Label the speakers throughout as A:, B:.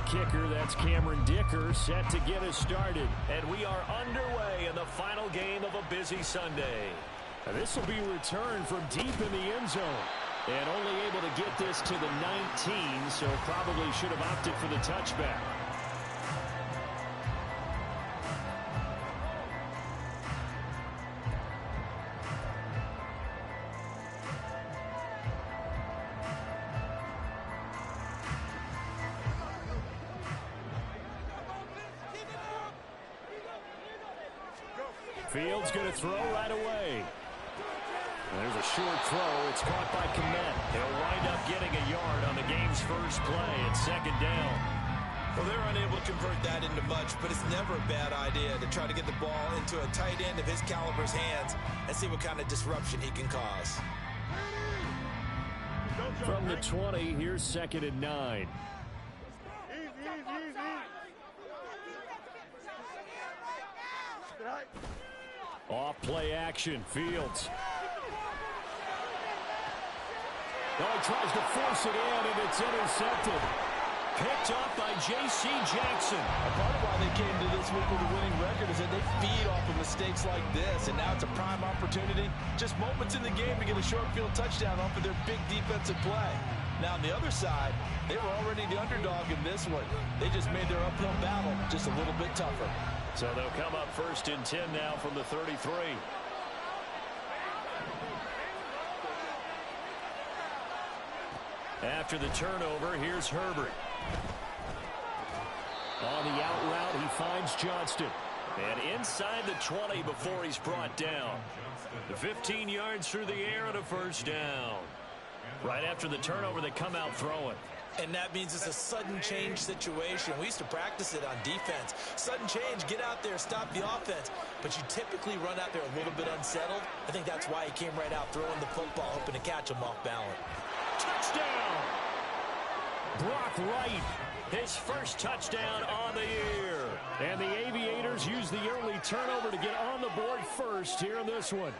A: kicker, that's Cameron Dicker, set to get us started.
B: And we are underway in the final game of a busy Sunday.
A: This will be returned from deep in the end zone. And only able to get this to the 19, so probably should have opted for the touchback. Fields going to throw right away. There's a short throw. It's caught by Kmet. He'll wind up getting a yard on the game's first play at second down.
C: Well, they're unable to convert that into much, but it's never a bad idea to try to get the ball into a tight end of his caliber's hands and see what kind of disruption he can cause.
A: From the 20, here's 2nd and 9. Off play action, Fields. Now he tries to force it in, and it's intercepted. Picked up by J.C. Jackson.
D: A part of why they came to this week with a winning record is that they feed off of mistakes like this, and now it's a prime opportunity. Just moments in the game to get a short field touchdown off of their big defensive play. Now, on the other side, they were already the underdog in this one. They just made their uphill battle just a little bit tougher.
B: So they'll come up 1st and 10 now from the 33. After the turnover, here's Herbert. On the out route, he finds Johnston. And inside the 20 before he's brought down. The 15 yards through the air and a first down. Right after the turnover, they come out throwing.
C: And that means it's a sudden change situation. We used to practice it on defense. Sudden change, get out there, stop the offense. But you typically run out there a little bit unsettled. I think that's why he came right out throwing the football, hoping to catch him off balance.
A: Touchdown! Brock Wright, his first touchdown on the year. And the Aviators use the early turnover to get on the board first here in this one.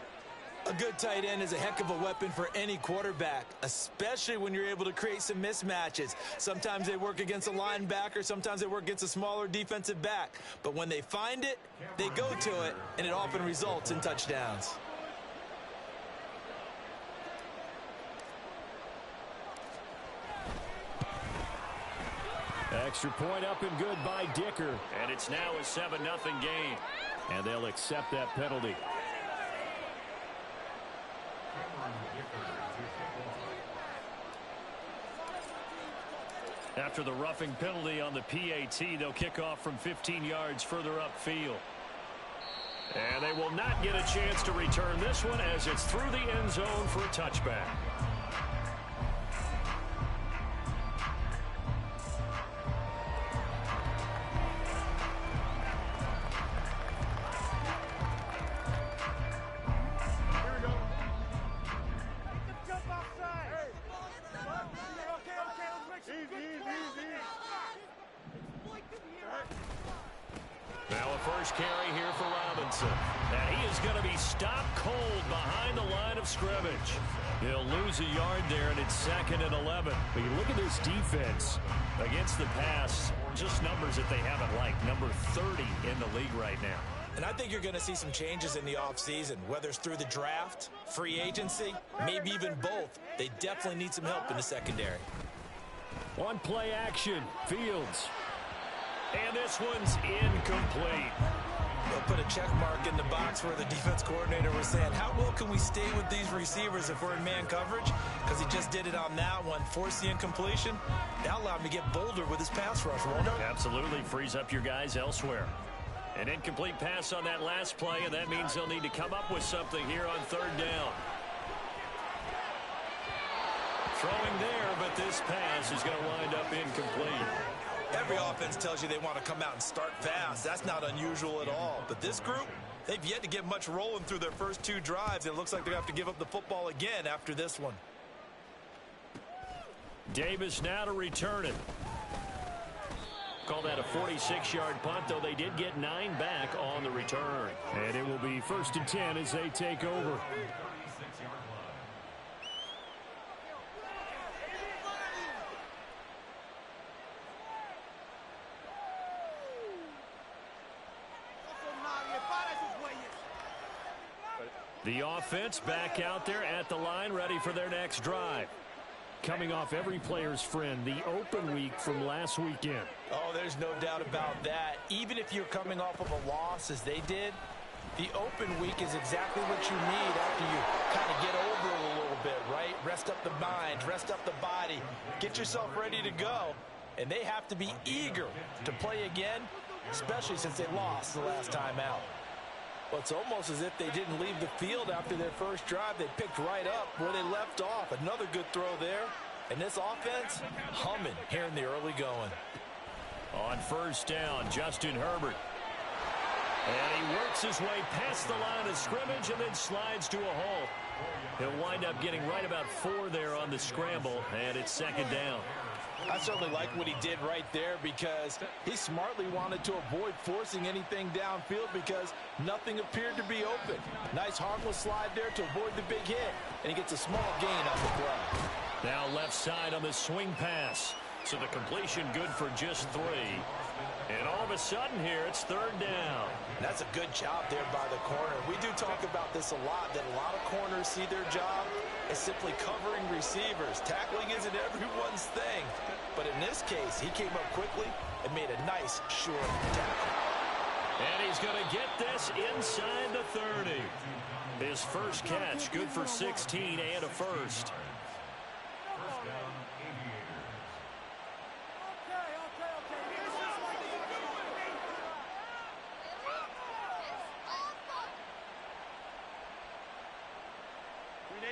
C: A good tight end is a heck of a weapon for any quarterback, especially when you're able to create some mismatches. Sometimes they work against a linebacker, sometimes they work against a smaller defensive back. But when they find it, they go to it, and it often results in touchdowns.
A: Extra point up and good by Dicker.
B: And it's now a 7-0 game.
A: And they'll accept that penalty.
B: After the roughing penalty on the PAT, they'll kick off from 15 yards further upfield. And they will not get a chance to return this one as it's through the end zone for a touchback. Now a first carry here for Robinson. And he is going to be stopped cold behind the line of scrimmage. He'll lose a yard there, and it's 2nd and 11.
A: But you look at this defense
B: Against the pass, just numbers that they haven't liked. Number 30 in the league right now.
C: And I think you're going to see some changes in the offseason, whether it's through the draft, free agency, maybe even both. They definitely need some help in the secondary.
A: One play action, Fields.
B: And this one's incomplete.
C: They'll put a check mark in the box where the defense coordinator was saying, how well can we stay with these receivers if we're in man coverage? Because he just did it on that one, forced the incompletion. That allowed him to get bolder with his pass rush, won't it?
B: Absolutely, frees up your guys elsewhere. An incomplete pass on that last play, and that means they'll need to come up with something here on 3rd down. Throwing there, but this pass is going to wind up incomplete.
C: Every offense tells you they want to come out and start fast. That's not unusual at all. But this group, they've yet to get much rolling through their first 2 drives. It looks like they're going to have to give up the football again after this one.
A: Davis now to return it.
B: Call that a 46-yard punt, though they did get 9 back on the return.
A: And it will be 1st and 10 as they take over.
B: The offense back out there at the line, ready for their next drive.
A: Coming off every player's friend, the open week from last weekend.
C: Oh, there's no doubt about that. Even if you're coming off of a loss as they did, the open week is exactly what you need after you kind of get over it a little bit, right? Rest up the mind, rest up the body, get yourself ready to go. And they have to be eager to play again, especially since they lost the last time out. Well, it's almost as if they didn't leave the field after their first drive. They picked right up where they left off. Another good throw there. And this offense, humming here in the early going.
B: On first down, Justin Herbert. And he works his way past the line of scrimmage and then slides to a halt. He'll wind up getting right about 4 there on the scramble, and it's second down.
C: I certainly like what he did right there because he smartly wanted to avoid forcing anything downfield because nothing appeared to be open. Nice harmless slide there to avoid the big hit, and he gets a small gain on the play.
B: Now left side on the swing pass. So the completion good for just 3. And all of a sudden here, it's third down.
C: That's a good job there by the corner. We do talk about this a lot, that a lot of corners see their job as simply covering receivers. Tackling isn't everyone's thing. But in this case, he came up quickly and made a nice, short tackle.
B: And he's going to get this inside the 30. His first catch, good for 16 and a first.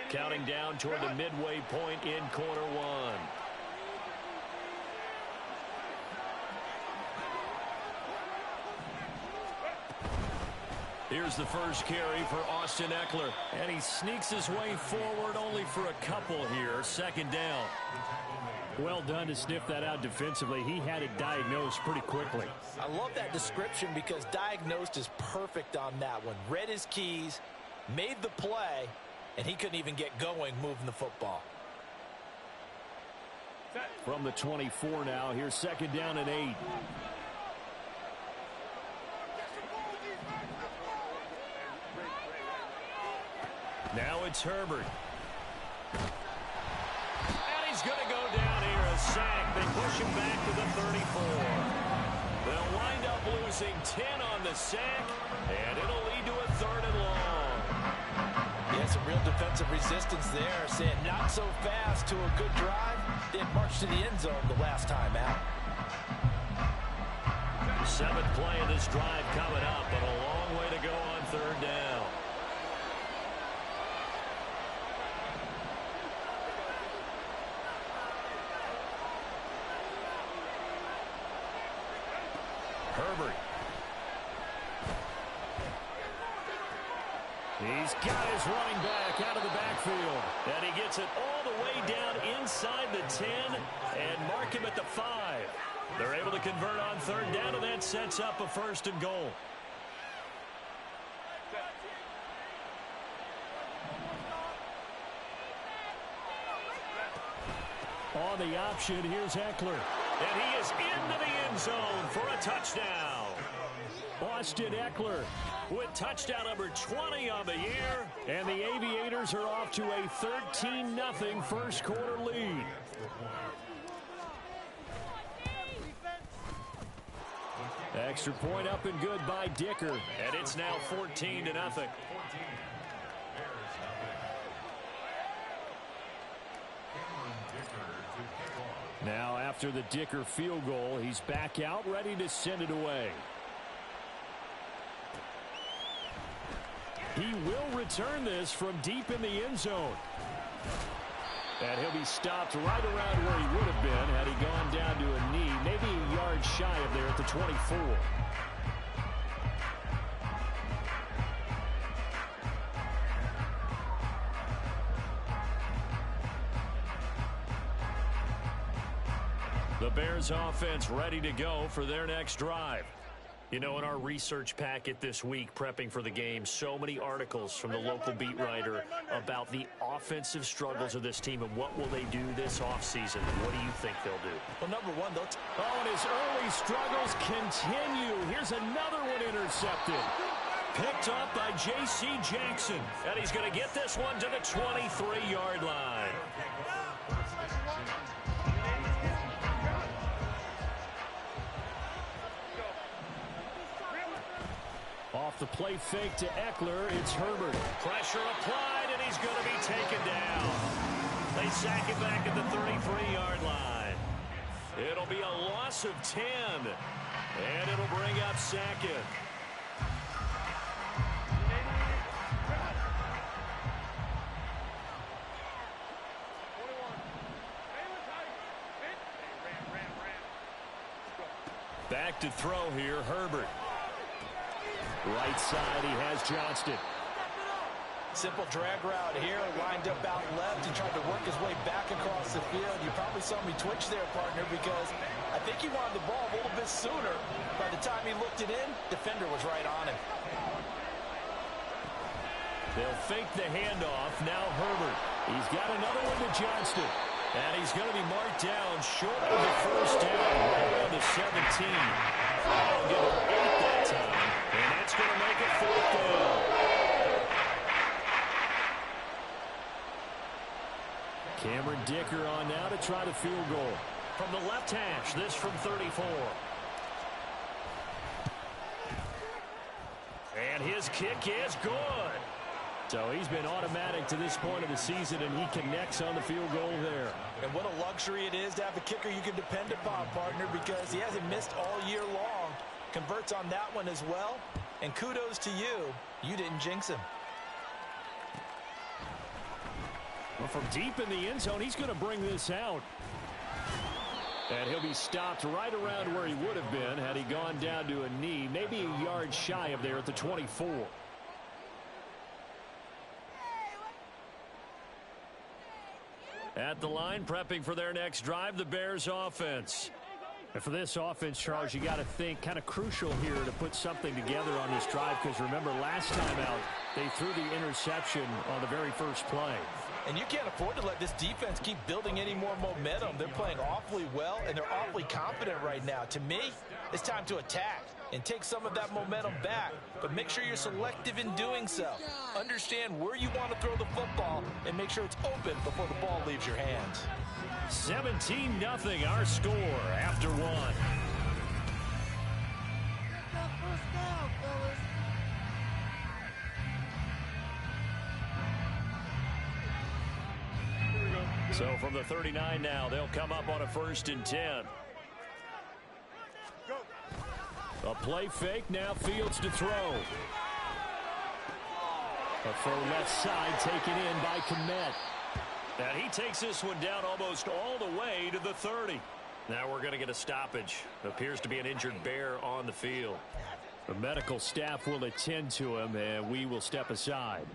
B: Counting down toward the midway point in quarter one. Here's the first carry for Austin Ekeler. And he sneaks his way forward only for a couple here. Second down.
A: Well done to sniff that out defensively. He had it diagnosed pretty quickly.
C: I love that description because diagnosed is perfect on that one. Read his keys, made the play, and he couldn't even get going moving the football.
A: From the 24 now, here's second down and 8.
B: Now it's Herbert. And he's going to go down here, a sack. They push him back to the 34. They'll wind up losing 10 on the sack, and it'll lead to a third and long.
C: Yeah, some real defensive resistance there, saying not so fast to a good drive. Didn't march to the end zone the last time out.
B: 7th play of this drive coming up, but a long way to go on third down. Herbert. He's got his running back out of the backfield. And he gets it all the way down inside the 10 and mark him at the 5. They're able to convert on third down, and that sets up a first and goal.
A: On the option, here's Ekeler.
B: And he is into the end zone for a touchdown.
A: Austin Ekeler
B: with touchdown number 20 on the year.
A: And the Aviators are off to a 13-0 first quarter lead. Extra point up and good by Dicker.
B: And it's now 14-0.
A: Now after the Dicker field goal, he's back out ready to send it away. He will return this from deep in the end zone. And he'll be stopped right around where he would have been had he gone down to a knee, maybe a yard shy of there at the 24.
B: The Bears offense ready to go for their next drive. You know, in our research packet this week, prepping for the game, so many articles from the local beat writer about the offensive struggles of this team and what will they do this offseason. What do you think they'll do?
C: Well, number one,
A: and his early struggles continue. Here's another one intercepted.
B: Picked up by J.C. Jackson. And he's going to get this one to the 23-yard line.
A: Off the play fake to Eckler, it's Herbert.
B: Pressure applied, and he's going to be taken down. They sack it back at the 33-yard line. It'll be a loss of 10, and it'll bring up second. Back to throw here, Herbert.
A: Right side, he has Johnston.
C: Simple drag route here, lined up out left and tried to work his way back across the field. You probably saw me twitch there, partner, because I think he wanted the ball a little bit sooner. By the time he looked it in, defender was right on him.
B: They'll fake the handoff. Now Herbert. He's got another one to Johnston. And he's going to be marked down short of the first down, right around the 17. I'll give him 8 that time, and that's going to make it 4th down.
A: Cameron Dicker on now to try the field goal.
B: From the left hash, this from 34. And his kick is good.
A: So he's been automatic to this point of the season, and he connects on the field goal there.
C: And what a luxury it is to have a kicker you can depend upon, partner, because he hasn't missed all year long. Converts on that one as well. And kudos to you. You didn't jinx him.
A: Well, from deep in the end zone, he's going to bring this out. And he'll be stopped right around where he would have been had he gone down to a knee, maybe a yard shy of there at the 24.
B: At the line, prepping for their next drive, the Bears offense.
A: And for this offense, Charles, you got to think kind of crucial here to put something together on this drive, because remember last time out, they threw the interception on the very first play.
C: And you can't afford to let this defense keep building any more momentum. They're playing awfully well, and they're awfully confident right now. To me, it's time to attack and take some of that momentum back. But make sure you're selective in doing so. Understand where you want to throw the football and make sure it's open before the ball leaves your hands.
B: 17-0 our score after one. So from the 39 now, they'll come up on a 1st and 10.
A: A play fake, now Fields to throw. A throw left side taken in by Kmet.
B: And he takes this one down almost all the way to the 30. Now we're going to get a stoppage. Appears to be an injured Bear on the field.
A: The medical staff will attend to him, and we will step aside.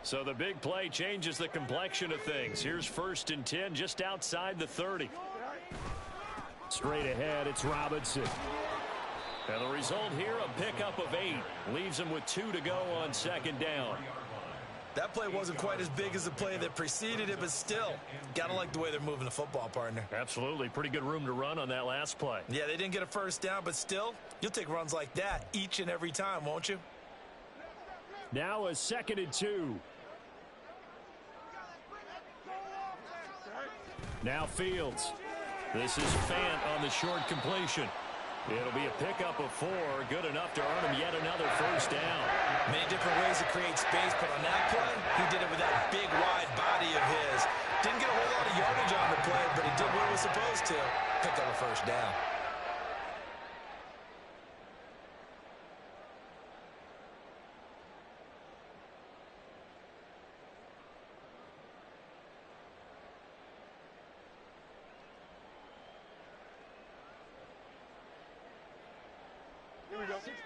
B: So the big play changes the complexion of things. Here's 1st and 10 just outside the 30.
A: Straight ahead, it's Robinson.
B: And the result here, a pickup of 8. Leaves him with 2 to go on 2nd down.
C: That play wasn't quite as big as the play that preceded it, but still, gotta like the way they're moving the football, partner.
B: Absolutely. Pretty good room to run on that last play.
C: Yeah, they didn't get a 1st down, but still, you'll take runs like that each and every time, won't you?
A: Now a 2nd and 2. Now Fields.
B: This is Fant on the short completion. It'll be a pickup of 4, good enough to earn him yet another 1st down.
C: Many different ways to create space, but on that play, he did it with that big, wide body of his. Didn't get a whole lot of yardage on the play, but he did what he was supposed to. Picked up a 1st down.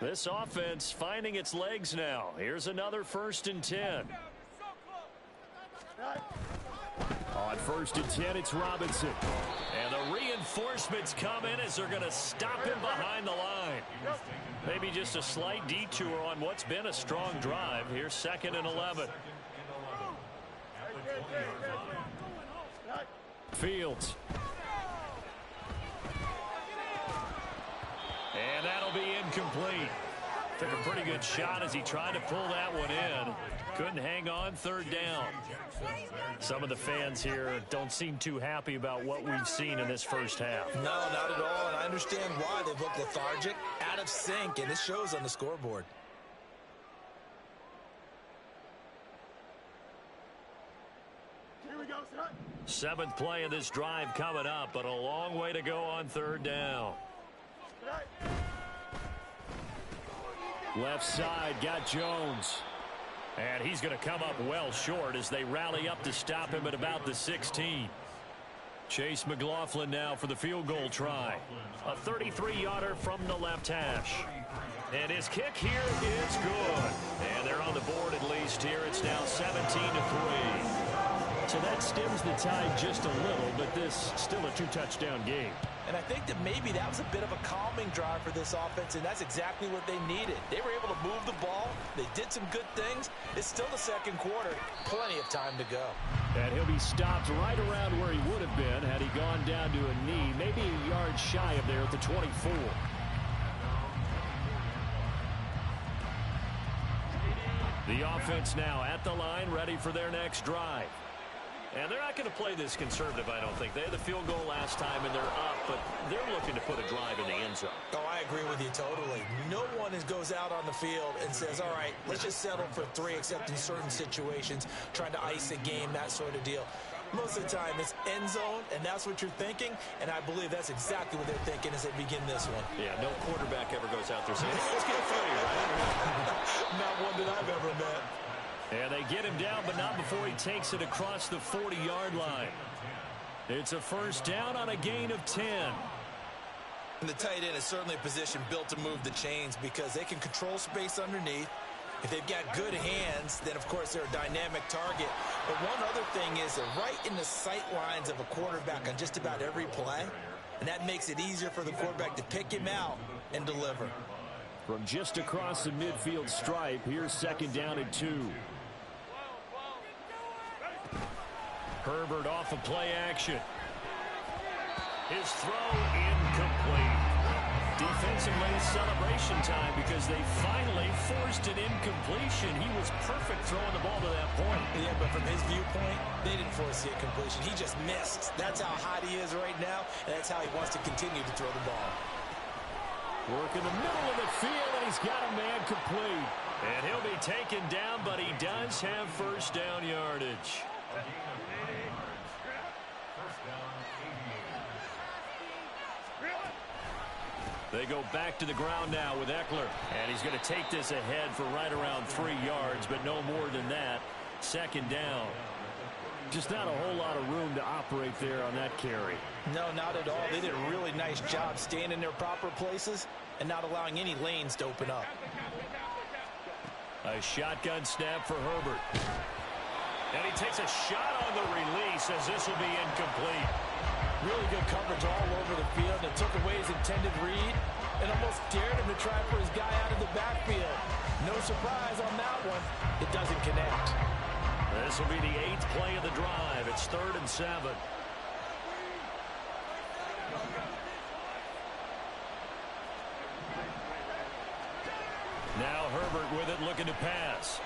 B: This offense finding its legs now. Here's another 1st and 10.
A: On 1st and 10, it's Robinson.
B: And the reinforcements come in as they're going to stop him behind the line. Maybe just a slight detour on what's been a strong drive. Here's 2nd and 11.
A: Fields.
B: And that'll be incomplete. Took a pretty good shot as he tried to pull that one in. Couldn't hang on, third down.
A: Some of the fans here don't seem too happy about what we've seen in this first half.
C: No, not at all, and I understand why. They've looked lethargic, out of sync, and it shows on the scoreboard.
B: Seventh play of this drive coming up, but a long way to go on third down.
A: Left side, got Jones. And he's going to come up well short as they rally up to stop him at about the 16. Chase McLaughlin now for the field goal try. A 33-yarder from the left hash. And his kick here is good. And they're on the board at least here. It's now 17-3. So that stems the tide just a little, but this still a two-touchdown game.
C: And I think that maybe that was a bit of a calming drive for this offense, and that's exactly what they needed. They were able to move the ball. They did some good things. It's still the second quarter. Plenty of time to go.
A: And he'll be stopped right around where he would have been had he gone down to a knee, maybe a yard shy of there at the 24. The offense now at the line, ready for their next drive.
B: And they're not going to play this conservative, I don't think. They had the field goal last time, and they're up, but they're looking to put a drive in the end zone.
C: Oh, I agree with you totally. No one goes out on the field and says, all right, let's just settle for 3, except in certain situations, trying to ice a game, that sort of deal. Most of the time, it's end zone, and that's what you're thinking, and I believe that's exactly what they're thinking as they begin this one.
B: Yeah, no quarterback ever goes out there saying, hey, let's get a 3, right?
C: Not one that I've ever met.
A: And they get him down, but not before he takes it across the 40-yard line. It's a first down on a gain of 10.
C: And the tight end is certainly a position built to move the chains because they can control space underneath. If they've got good hands, then, of course, they're a dynamic target. But one other thing is they're right in the sight lines of a quarterback on just about every play, and that makes it easier for the quarterback to pick him out and deliver.
A: From just across the midfield stripe, here's second down and 2. Herbert off of play action. His throw incomplete. Defensively, celebration time because they finally forced an incompletion. He was perfect throwing the ball to that point.
C: Yeah, but from his viewpoint, they didn't force the incompletion. He just missed. That's how hot he is right now, and that's how he wants to continue to throw the ball.
A: Work in the middle of the field, and he's got a man complete.
B: And he'll be taken down, but he does have first down yardage.
A: They go back to the ground now with Eckler. And he's going to take this ahead for right around 3 yards, but no more than that. Second down. Just not a whole lot of room to operate there on that carry.
C: No, not at all. They did a really nice job staying in their proper places and not allowing any lanes to open up.
A: A shotgun snap for Herbert.
B: And he takes a shot on the release as this will be incomplete.
C: Really good coverage all over the field and took away his intended read and almost dared him to try for his guy out of the backfield. No surprise on that one. It doesn't connect.
B: This will be the 8th play of the drive. It's 3rd and 7.
A: Now Herbert with it, looking to pass.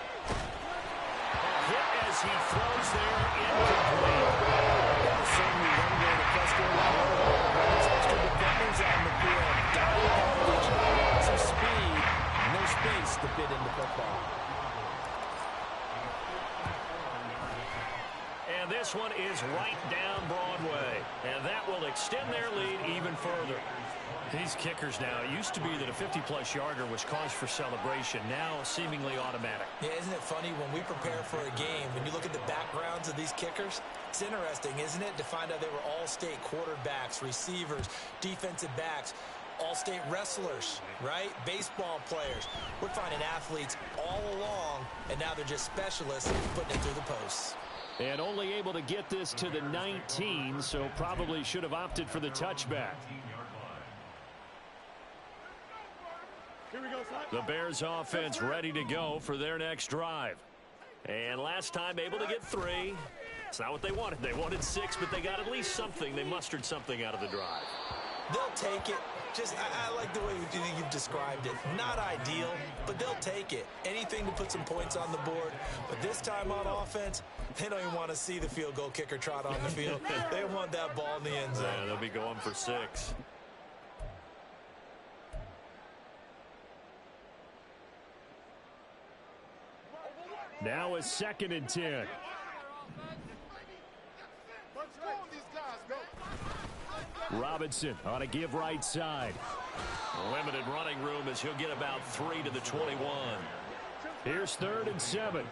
A: Hit as he throws there, incomplete.
C: Certainly one way to frustrate a lot of extra defenders on the field. Down coverage, lots of speed, no space to fit into football.
B: And this one is right down Broadway. And that will extend their lead even further.
A: These kickers now, it used to be that a 50-plus yarder was cause for celebration. Now seemingly automatic.
C: Yeah, isn't it funny when we prepare for a game, when you look at the backgrounds of these kickers, it's interesting, isn't it, to find out they were all-state quarterbacks, receivers, defensive backs, all-state wrestlers, right? Baseball players. We're finding athletes all along, and now they're just specialists putting it through the posts.
A: And only able to get this to the 19, so probably should have opted for the touchback. The Bears offense ready to go for their next drive.
B: And last time able to get 3. It's not what they wanted. They wanted 6, but they got at least something. They mustered something out of the drive.
C: They'll take it. I like the way you've described it. Not ideal, but they'll take it. Anything to put some points on the board. But this time on offense, they don't even want to see the field goal kicker trot on the field. They want that ball in the end zone.
B: Yeah, they'll be going for 6.
A: Now a 2nd and 10. Robinson on a give right side.
B: Limited running room as he'll get about 3 to the 21.
A: Here's 3rd and 7.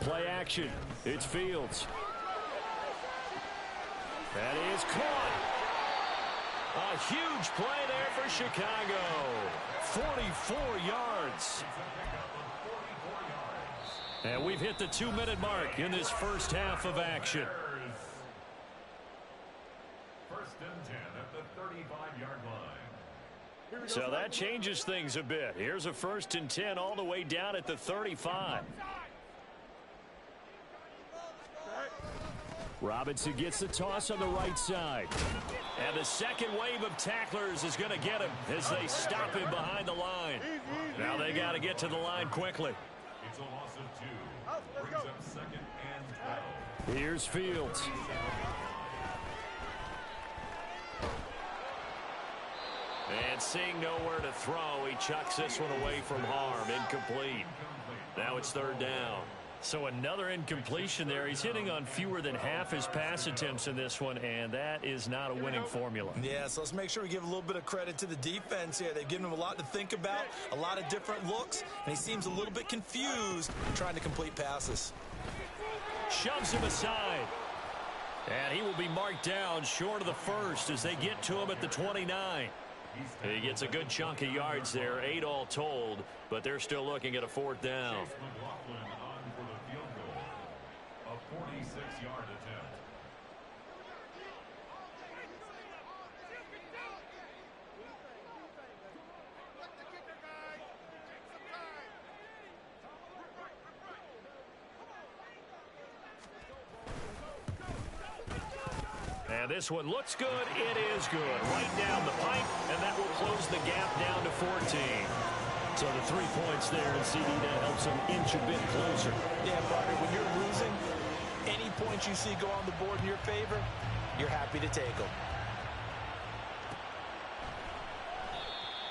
A: Play action. It's Fields. That is caught.
B: A huge play there for Chicago. 44 yards. And we've hit the 2-minute mark in this first half of action.
E: 1st and 10 at the 35-yard line.
B: So that changes things a bit. Here's a 1st and 10 all the way down at the 35.
A: Robinson gets the toss on the right side.
B: And the second wave of tacklers is going to get him as they stop him behind the line. Now they got to get to the line quickly.
E: It's a loss of 2. Brings up 2nd and 12.
A: Here's Fields.
B: And seeing nowhere to throw, he chucks this one away from harm. Incomplete. Now it's 3rd down.
A: So another incompletion there. He's hitting on fewer than half his pass attempts in this one, and that is not a winning formula.
C: Yeah, so let's make sure we give a little bit of credit to the defense here. They've given him a lot to think about, a lot of different looks, and he seems a little bit confused trying to complete passes.
B: Shoves him aside. And he will be marked down short of the 1st as they get to him at the 29. He gets a good chunk of yards there, 8 all told, but they're still looking at a 4th down.
E: McLaughlin on for the field goal. A 46-yard attempt.
B: And this one looks good. It is good. Right down the pipe, and that will close the gap down to 14.
A: So the 3 points there, and CD that helps them inch a bit closer.
C: Yeah, partner, when you're losing, any points you see go on the board in your favor, you're happy to take them.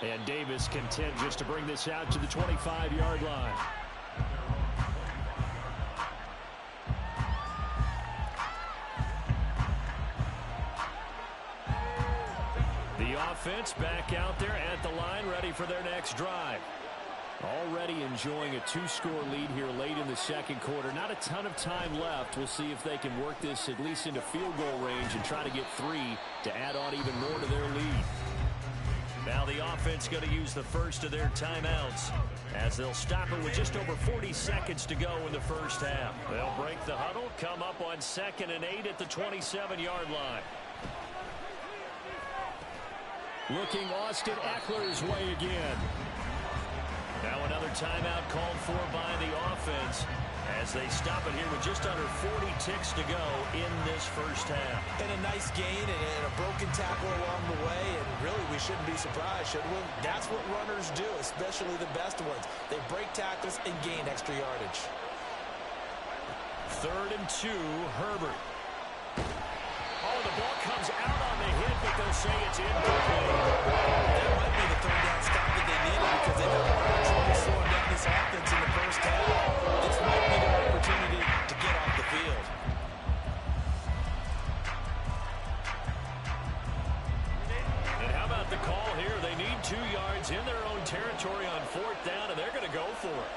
A: And Davis content just to bring this out to the 25-yard line. The offense back out there at the line, ready for their next drive. Already enjoying a 2-score lead here late in the 2nd quarter. Not a ton of time left. We'll see if they can work this at least into field goal range and try to get 3 to add on even more to their lead.
B: Now the offense going to use the first of their timeouts as they'll stop it with just over 40 seconds to go in the first half. They'll break the huddle, come up on 2nd and 8 at the 27-yard line.
A: Looking Austin Eckler's way again.
B: Now another timeout called for by the offense as they stop it here with just under 40 ticks to go in this first half.
C: And a nice gain and a broken tackle along the way, and really we shouldn't be surprised, should we? That's what runners do, especially the best ones. They break tackles and gain extra yardage.
B: 3rd and 2, Herbert. Oh, the ball comes out on the hit, but they'll say it's incomplete.
C: That might be the 3rd down stop that they needed because they've had a lot of trouble slowing down this offense in the first half. This might be their opportunity to get off the field.
B: And how about the call here? They need 2 yards in their own territory on 4th down, and they're going to go for it.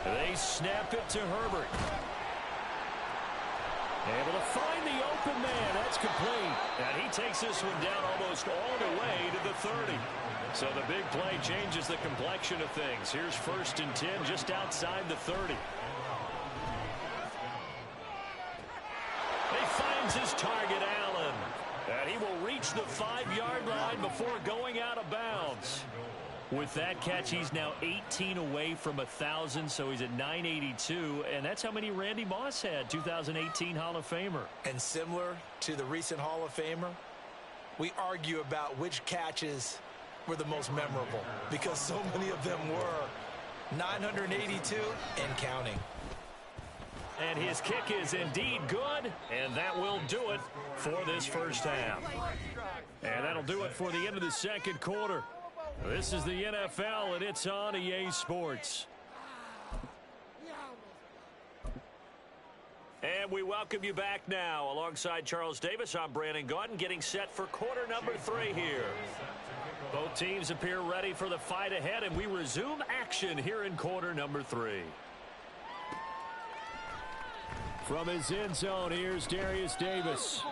B: They snap it to Herbert.
A: Able to find the open man. That's complete.
B: And he takes this one down almost all the way to the 30. So the big play changes the complexion of things. Here's 1st and 10 just outside the 30. He finds his target, Allen. And he will reach the 5-yard line before going out of bounds. With that catch, he's now 18 away from 1,000, so he's at 982, and that's how many Randy Moss had, 2018 Hall of Famer.
C: And similar to the recent Hall of Famer, we argue about which catches were the most memorable because so many of them were. 982 and counting.
B: And his kick is indeed good, and that will do it for this first half. And that'll do it for the end of the second quarter. This is the NFL, and it's on EA Sports. And we welcome you back now. Alongside Charles Davis, I'm Brandon Gaudin, getting set for quarter number 3 here. Both teams appear ready for the fight ahead, and we resume action here in quarter number 3. From his end zone, here's Darius Davis.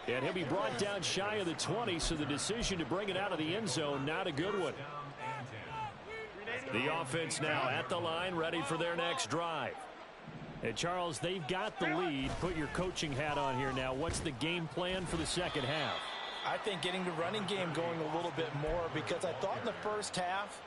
B: And he'll be brought down shy of the 20, so the decision to bring it out of the end zone, not a good one. The offense now at the line, ready for their next drive. And Charles, they've got the lead. Put your coaching hat on here now. What's the game plan for the second half?
C: I think getting the running game going a little bit more because I thought in the first half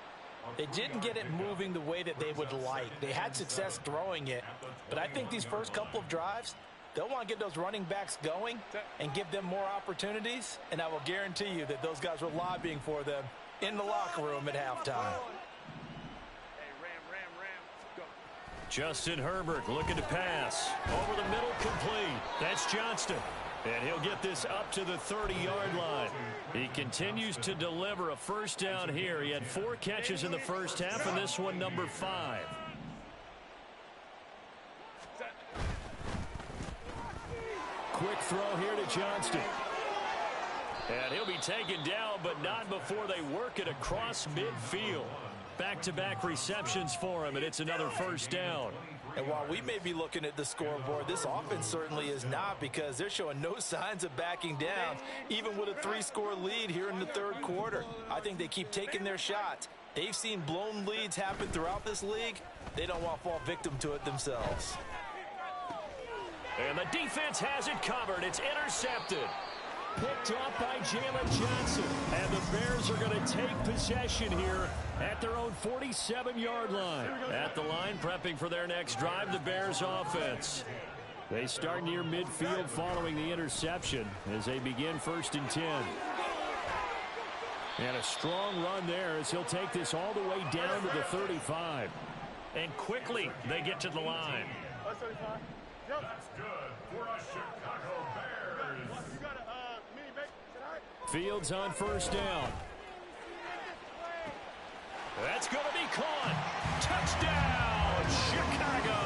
C: they didn't get it moving the way that they would like. They had success throwing it, but I think these first couple of drives, they'll want to get those running backs going and give them more opportunities, and I will guarantee you that those guys were lobbying for them in the locker room at halftime.
B: Justin Herbert looking to pass. Over the middle, complete. That's Johnston. And he'll get this up to the 30-yard line. He continues to deliver a first down here. He had 4 catches in the first half, and this one number 5. Quick throw here to Johnston. And he'll be taken down, but not before they work it across midfield. Back-to-back receptions for him, and it's another first down.
C: And while we may be looking at the scoreboard, this offense certainly is not because they're showing no signs of backing down, even with a 3-score lead here in the third quarter. I think they keep taking their shots. They've seen blown leads happen throughout this league. They don't want to fall victim to it themselves.
B: And the defense has it covered. It's intercepted.
A: Picked up by Jalen Johnson. And the Bears are going to take possession here at their own 47-yard line.
B: At the line, prepping for their next drive, the Bears offense.
A: They start near midfield following the interception as they begin 1st and 10. And a strong run there as he'll take this all the way down to the 35.
B: And quickly they get to the line.
E: That's good for a Chicago Bears.
A: Fields on first down.
B: That's going to be caught. Touchdown, Chicago.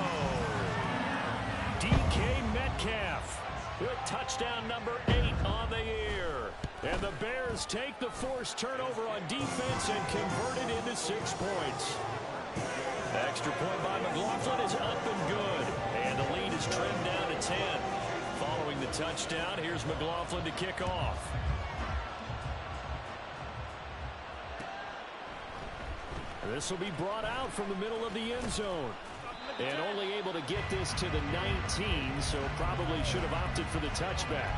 B: DK Metcalf with touchdown number 8 on the year. And the Bears take the forced turnover on defense and convert it into 6 points. Extra point by McLaughlin is up and good. And the lead is trimmed down to 10. Following the touchdown, here's McLaughlin to kick off.
A: This will be brought out from the middle of the end zone. And only able to get this to the 19, so probably should have opted for the touchback.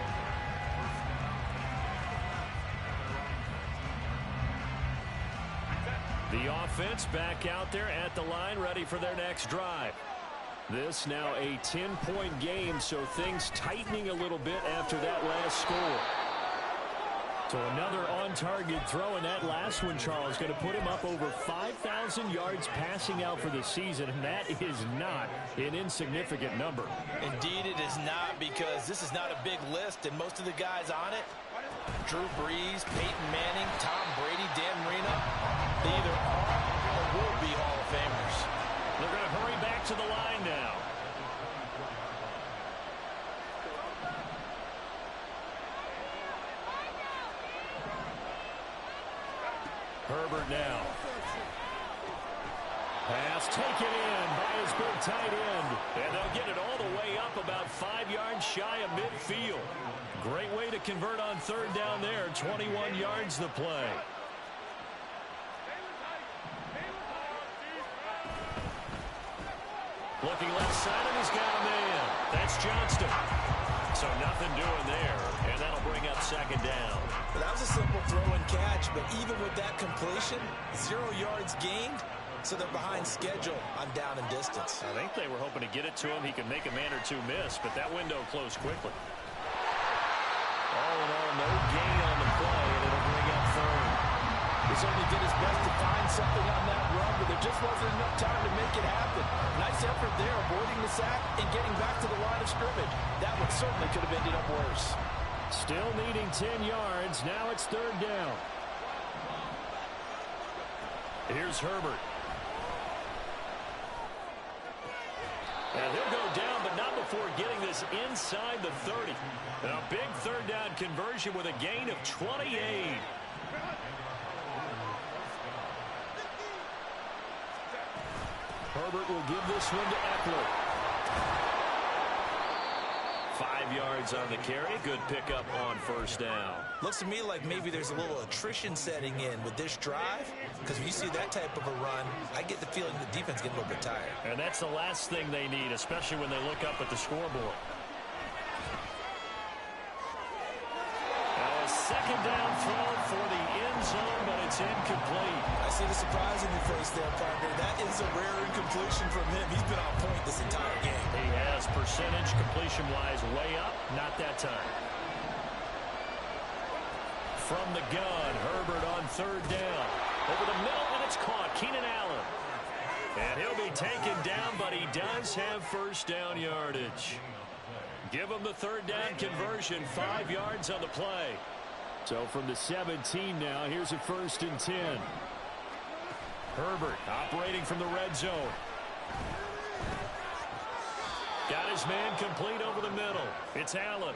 B: The offense back out there at the line, ready for their next drive.
A: This now a 10-point game, so things tightening a little bit after that last score. So another on-target throw in that last one, Charles, going to put him up over 5,000 yards passing out for the season, and that is not an insignificant number.
C: Indeed it is not, because this is not a big list, and most of the guys on it, Drew Brees, Peyton Manning, Tom Brady, Dan Marino, they either are or will be Hall of Famers.
B: They're going to hurry back to the line now. Herbert now.
A: Pass taken in by his big tight end.
B: And they'll get it all the way up about 5 yards shy of midfield. Great way to convert on third down there. 21 yards the play. Looking left side, and he's got a man. That's Johnston. So nothing doing there, and that'll bring up second down.
C: Well, that was a simple throw and catch, but even with that completion, 0 yards gained, so they're behind schedule on down and distance.
B: I think they were hoping to get it to him. He could make a man or two miss, but that window closed quickly. All in all, no gain on the play, and it'll bring up third.
D: He certainly did his best to find something on that run, but there just wasn't enough time to make it happen. Nice effort there, avoiding the sack and getting back to the line of scrimmage. That one certainly could have ended up worse.
A: Still needing 10 yards. Now it's third down.
B: Here's Herbert. And he'll go down, but not before getting this inside the 30. And a big third down conversion with a gain of 28.
A: Herbert will give this one to Eckler.
B: 5 yards on the carry. Good pickup on first down.
C: Looks to me like maybe there's a little attrition setting in with this drive, because when you see that type of a run, I get the feeling the defense getting a little bit tired.
B: And that's the last thing they need, especially when they look up at the scoreboard. A second down throw for the end zone, but it's incomplete.
C: I see the surprise in your face there, partner. That is a rare incompletion from him. He's been on point this entire game.
B: He has percentage completion-wise way up. Not that time. From the gun, Herbert on third down. Over the middle, and it's caught. Keenan Allen. And he'll be taken down, but he does have first down yardage. Give him the third down conversion. 5 yards on the play.
A: So from the 17 now, here's a 1st and 10.
B: Herbert operating from the red zone. Got his man complete over the middle. It's Allen.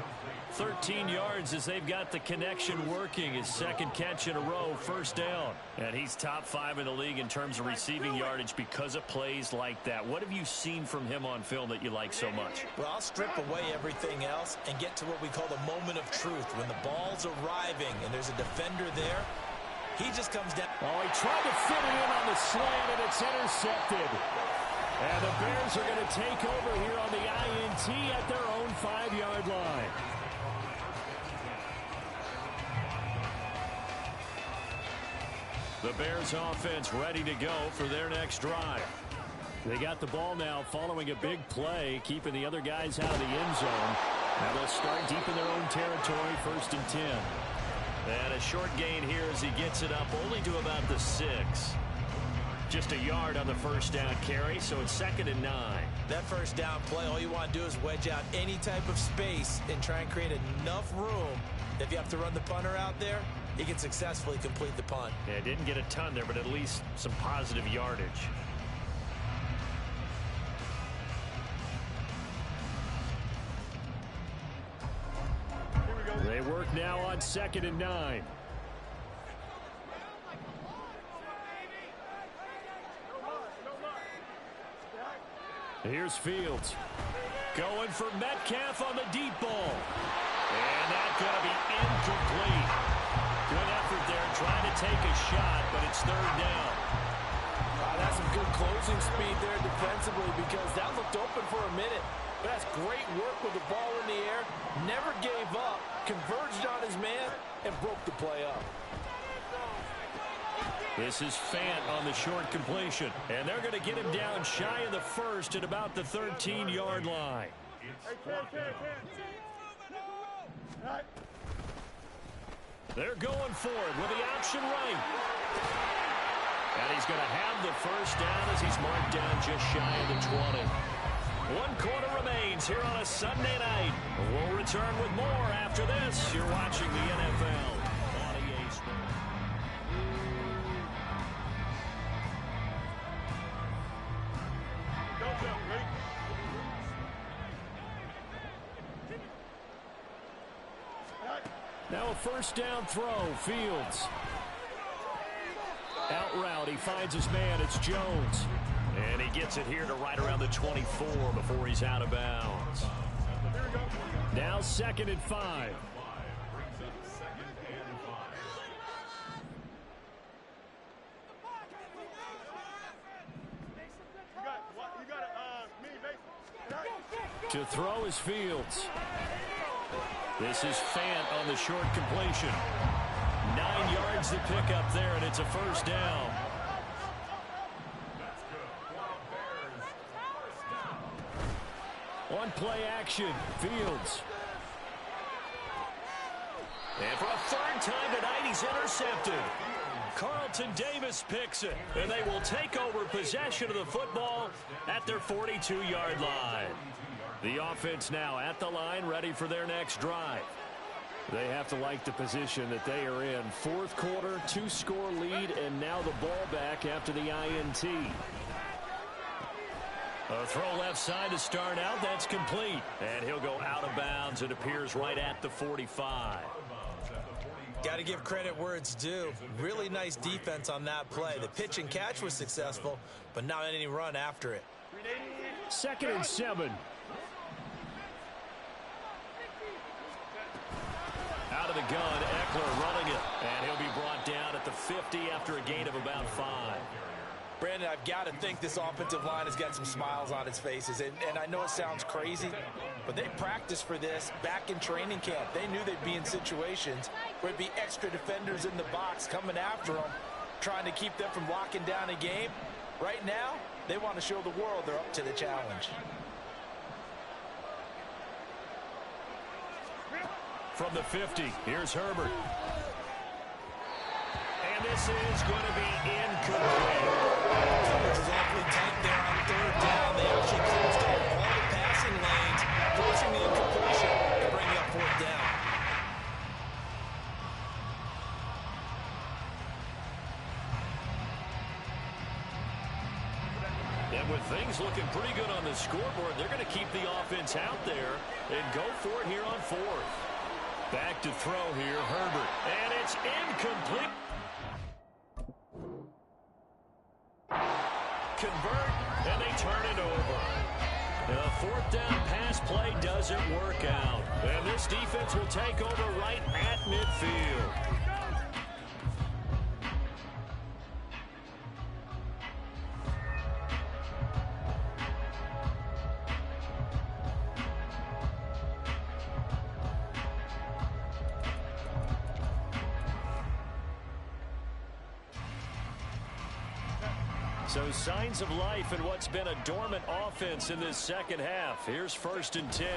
B: 13 yards as they've got the connection working. His second catch in a row, first down. And he's top 5 in the league in terms of receiving yardage because of plays like that. What have you seen from him on film that you like so much?
C: Well, I'll strip away everything else and get to what we call the moment of truth. When the ball's arriving and there's a defender there, he just comes down.
A: Oh, he tried to fit it in on the slant, and it's intercepted. And the Bears are going to take over here on the INT at their own 5-yard line.
B: The Bears offense ready to go for their next drive.
A: They got the ball now following a big play, keeping the other guys out of the end zone. Now they'll start deep in their own territory, 1st and 10.
B: And a short gain here as he gets it up only to about the 6. Just a yard on the first down carry, so it's 2nd and 9.
C: That first down play, all you want to do is wedge out any type of space and try and create enough room. If you have to run the punter out there, he can successfully complete the punt.
B: Yeah, didn't get a ton there, but at least some positive yardage.
A: They work now on 2nd and 9. Here's Fields.
B: Going for Metcalf on the deep ball. And that's going to be incomplete. Good effort there trying to take a shot, but it's third down.
D: That's some good closing speed there defensively because that looked open for a minute. But that's great work with the ball in the air. Never gave up, converged on his man, and broke the play up.
B: This is Fant on the short completion. And they're going to get him down shy of the 1st at about the 13-yard line. They're going for it with the option right. And he's going to have the first down as he's marked down just shy of the 20. 1 quarter remains here on a Sunday night. We'll return with more after this. You're watching the NFL on EA Sports.
A: Now a first down throw. Fields. Out route. He finds his man. It's Jones.
B: And he gets it here to right around the 24 before he's out of bounds.
A: Now 2nd and 5. To throw is Fields.
B: This is Fant on the short completion. 9 yards to pick up there, and it's a first down. On play action, Fields. And for a third time tonight, he's intercepted. Carlton Davis picks it, and they will take over possession of the football at their 42-yard line. The offense now at the line, ready for their next drive. They have to like the position that they are in. Fourth quarter, 2-score lead, and now the ball back after the INT. A throw left side to start out. That's complete. And he'll go out of bounds. It appears right at the 45.
C: Got to give credit where it's due. Really nice defense on that play. The pitch and catch was successful, but not any run after it.
A: 2nd and 7.
B: Out of the gun, Eckler running it. And he'll be brought down at the 50 after a gain of about 5.
C: Brandon, I've got to think this offensive line has got some smiles on its faces. And I know it sounds crazy, but they practiced for this back in training camp. They knew they'd be in situations where there'd be extra defenders in the box coming after them, trying to keep them from locking down a game. Right now, they want to show the world they're up to the challenge.
B: From the 50, here's Herbert. And this is going to be incomplete.
C: Coverage was awfully tight there on 3rd down. They actually closed off all the passing lanes, forcing the incompletion to bring up 4th down.
B: And with things looking pretty good on the scoreboard, they're going to keep the offense out there and go for it here on 4th. Back to throw here, Herbert. And it's incomplete. Convert, and they turn it over. The 4th down pass play doesn't work out. And this defense will take over right at midfield. So signs of life in what's been a dormant offense in this second half. Here's 1st and 10.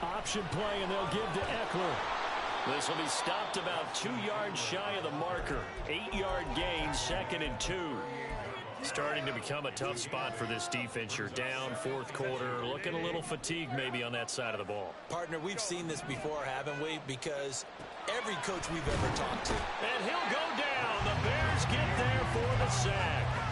A: Option play, and they'll give to Eckler.
B: This will be stopped about 2 yards shy of the marker. 8-yard gain, 2nd and 2. Starting to become a tough spot for this defense. You're down 4th quarter, looking a little fatigued maybe on that side of the ball.
C: Partner, we've seen this before, haven't we? Because every coach we've ever talked to.
B: And he'll go down. The Bears get there for the sack.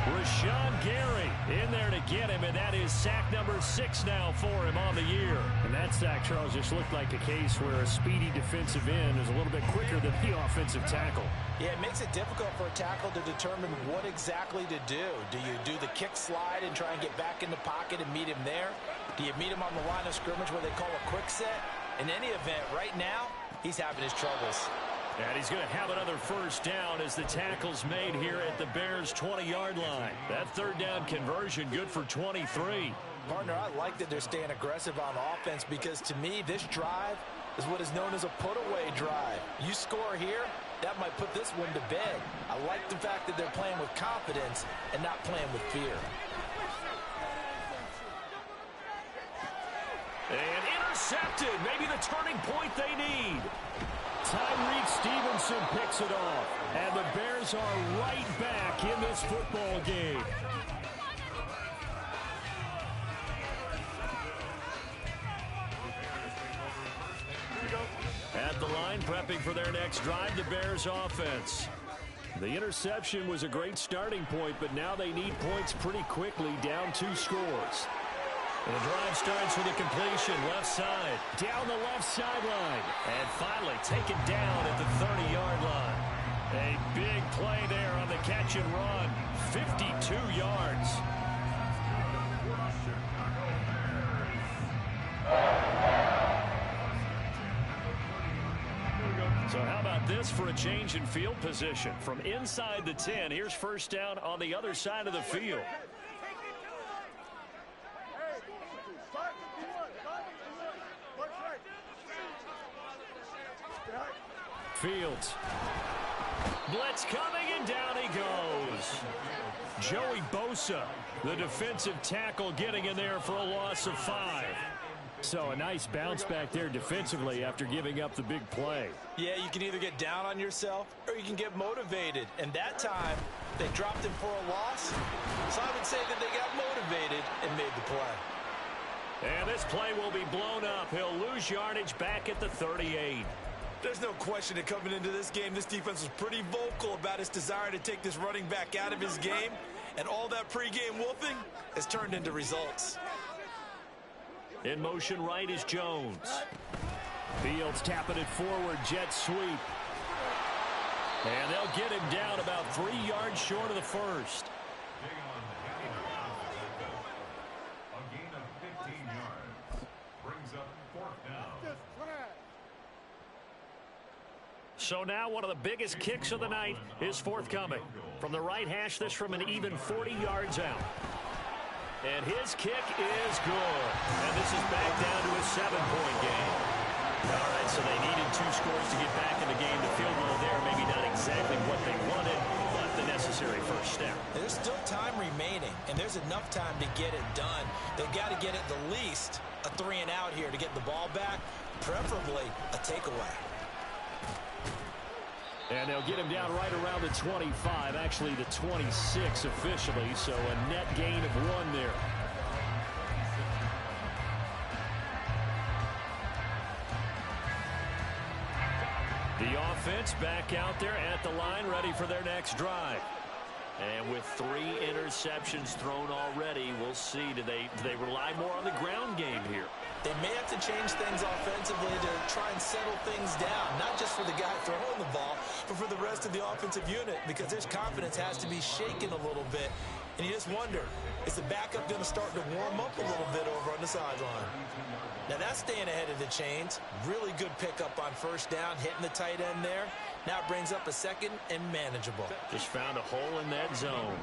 B: Rashawn Gary in there to get him, and that is sack number 6 now for him on the year.
A: And that sack, Charles, just looked like a case where a speedy defensive end is a little bit quicker than the offensive tackle.
C: Yeah, it makes it difficult for a tackle to determine what exactly to do. Do you do the kick slide and try and get back in the pocket and meet him there? Do you meet him on the line of scrimmage where they call a quick set? In any event, right now, he's having his troubles.
B: And he's going to have another first down as the tackle's made here at the Bears' 20-yard line. That 3rd down conversion good for 23.
C: Partner, I like that they're staying aggressive on offense because to me, this drive is what is known as a put-away drive. You score here, that might put this one to bed. I like the fact that they're playing with confidence and not playing with fear.
B: And intercepted. Maybe the turning point they need.
A: Tyreek Stevenson picks it off. And the Bears are right back in this football game.
B: At the line, prepping for their next drive, the Bears offense.
A: The interception was a great starting point, but now they need points pretty quickly, down 2 scores.
B: And the drive starts with a completion, left side.
A: Down the left sideline.
B: And finally taken down at the 30-yard line. A big play there on the catch and run. 52 yards. So how about this for a change in field position? From inside the 10, here's first down on the other side of the field.
A: Fields. Blitz coming, and down he goes. Joey Bosa, the defensive tackle, getting in there for a loss of 5. So a nice bounce back there defensively after giving up the big play.
C: Yeah, you can either get down on yourself or you can get motivated. And that time, they dropped him for a loss. So I would say that they got motivated and made the play.
A: And this play will be blown up. He'll lose yardage back at the 38.
C: There's no question that coming into this game, this defense was pretty vocal about its desire to take this running back out of his game. And all that pregame wolfing has turned into results.
A: In motion right is Jones. Fields tapping it forward, jet sweep. And they'll get him down about 3 yards short of the first.
E: A gain of 15 yards. Brings up 4th down.
A: So now one of the biggest kicks of the night is forthcoming. From the right hash, this from an even 40 yards out. And his kick is good. And this is back down to a 7-point game. All right, so they needed 2 scores to get back in the game. The field goal there, maybe not exactly what they wanted, but the necessary first step.
C: There's still time remaining, and there's enough time to get it done. They've got to get at the least a 3-and-out here to get the ball back, preferably a takeaway.
A: And they'll get him down right around the 25, actually the 26 officially, so a net gain of 1 there. The offense back out there at the line, ready for their next drive. And with 3 interceptions thrown already, we'll see. Do they rely more on the ground game here?
C: They may have to change things offensively to try and settle things down, not just for the guy throwing the ball, but for the rest of the offensive unit, because their confidence has to be shaken a little bit. And you just wonder, is the backup going to start to warm up a little bit over on the sideline? Now that's staying ahead of the chains. Really good pickup on first down, hitting the tight end there. Now it brings up a 2nd and manageable.
A: Just found a hole in that zone.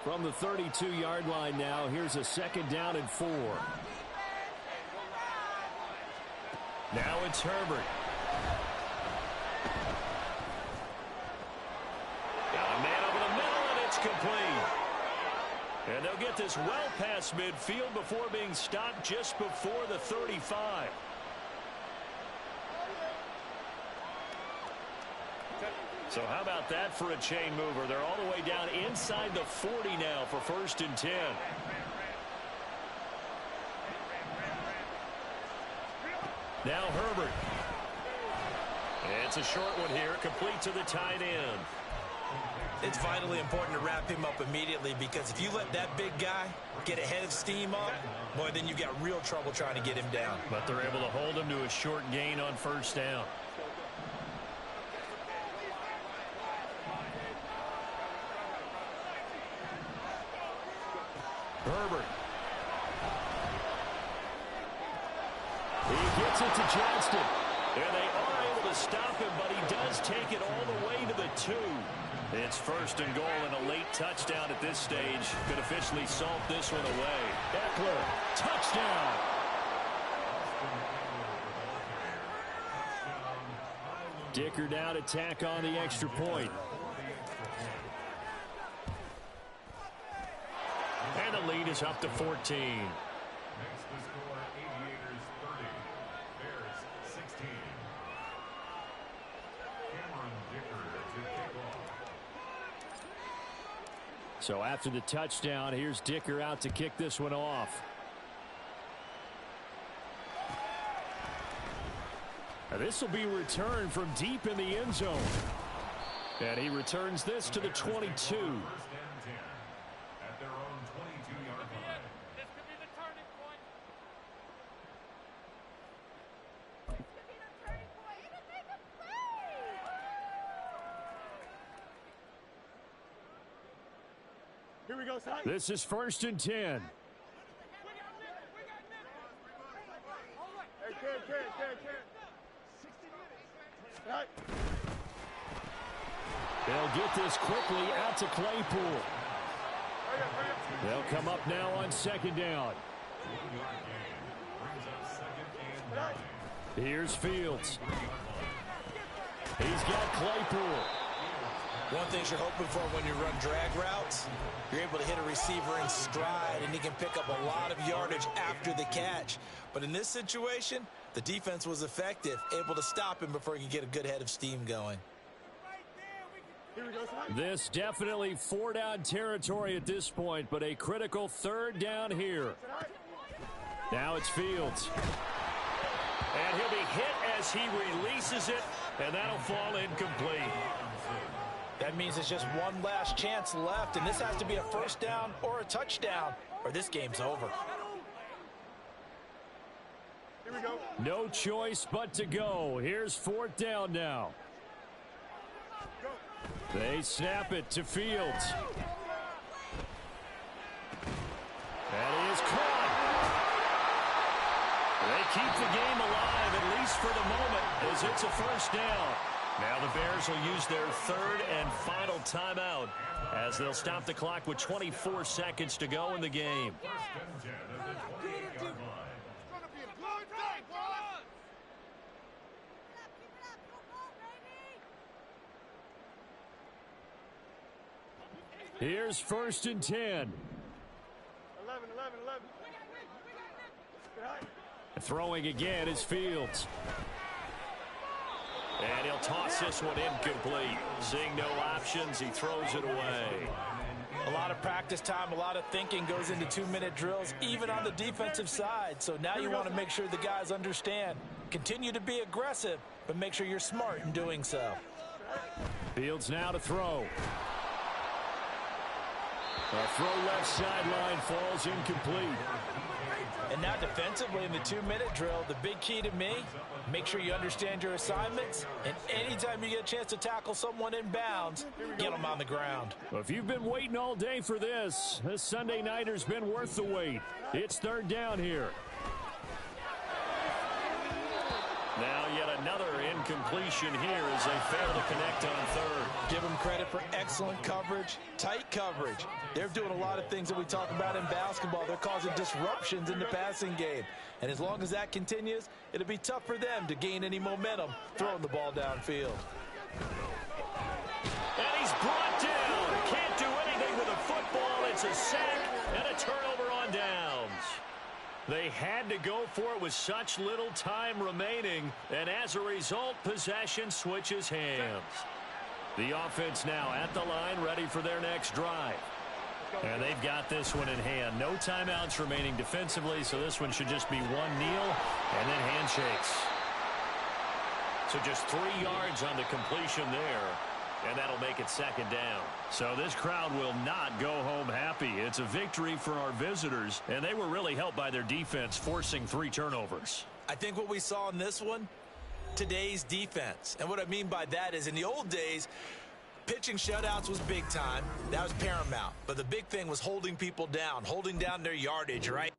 A: From the 32-yard line now, here's a 2nd down and 4. Now it's Herbert. Got a man over the middle, and it's complete. And they'll get this well past midfield before being stopped just before the 35. So how about that for a chain mover? They're all the way down inside the 40 now for 1st and 10. Now Herbert. It's a short one here, complete to the tight end.
C: It's vitally important to wrap him up immediately, because if you let that big guy get a head of steam up, boy, then you've got real trouble trying to get him down.
A: But they're able to hold him to a short gain on 1st down. Herbert. He gets it to Johnston. And they are able to stop him, but he does take it all the way to the 2. It's 1st and goal, and a late touchdown at this stage could officially salt this one away. Eckler, touchdown. Dicker now to tack on the extra point. And the lead is up to 14.
E: Makes the score Aviators 30, Bears 16. Cameron Dicker to kick off.
A: So after the touchdown, here's Dicker out to kick this one off. Now this will be returned from deep in the end zone. And he returns this to the 22.
E: 1st and 10 at their own 22-yard line.
F: This could be the turning point. This could be the turning point. You can make a play.
G: Here we go, son.
A: This is 1st and 10.
F: We got Nick. We got Nick. All right.
G: Hey, kid. 60 minutes. Right.
A: They'll get this quickly out to Claypool. They'll come up now on 2nd down. Here's Fields. He's got Claypool.
C: One thing you're hoping for when you run drag routes, you're able to hit a receiver in stride, and he can pick up a lot of yardage after the catch. But in this situation, the defense was effective, able to stop him before he could get a good head of steam going.
G: Here we go, son.
A: This definitely 4-down territory at this point, but a critical 3rd down here. Now it's Fields.
B: And he'll be hit as he releases it, and that'll fall incomplete.
C: That means it's just one last chance left, and this has to be a 1st down or a touchdown, or this game's over.
G: Here we go.
A: No choice but to go. Here's 4th down now. They snap it to Fields. And he is caught. They keep the game alive, at least for the moment, as it's a 1st down.
B: Now the Bears will use their 3rd and final timeout as they'll stop the clock with 24 seconds to go in the game.
E: First and 10 at the 20-yard line.
F: It's gonna be a good day, boys.
A: Here's 1st and 10.
G: 11.
A: Throwing again is Fields.
B: And he'll toss this one incomplete. Seeing no options, he throws it away.
C: A lot of practice time, a lot of thinking goes into 2-minute drills, even on the defensive side. So now you want to make sure the guys understand. Continue to be aggressive, but make sure you're smart in doing so.
A: Fields now to throw. A throw left sideline falls incomplete.
C: And now defensively in the 2-minute drill, the big key to me, make sure you understand your assignments, and anytime you get a chance to tackle someone in bounds, get them on the ground.
A: Well, if you've been waiting all day for this Sunday nighter's been worth the wait. It's 3rd down here.
B: Now yet another incompletion here as they fail to connect on 3rd.
C: Give them credit for excellent coverage, tight coverage. They're doing a lot of things that we talk about in basketball. They're causing disruptions in the passing game. And as long as that continues, it'll be tough for them to gain any momentum throwing the ball downfield.
B: And he's brought down. Can't do anything with a football. It's a sack and a turnover on downs.
A: They had to go for it with such little time remaining, and as a result, possession switches hands. The offense now at the line, ready for their next drive. And they've got this one in hand. No timeouts remaining defensively, so this one should just be one kneel and then handshakes.
B: So just 3 yards on the completion there. And that'll make it 2nd down.
A: So this crowd will not go home happy. It's a victory for our visitors, and they were really helped by their defense forcing 3 turnovers.
C: I think what we saw in this one, today's defense. And what I mean by that is in the old days, pitching shutouts was big time. That was paramount. But the big thing was holding people down, holding down their yardage, right?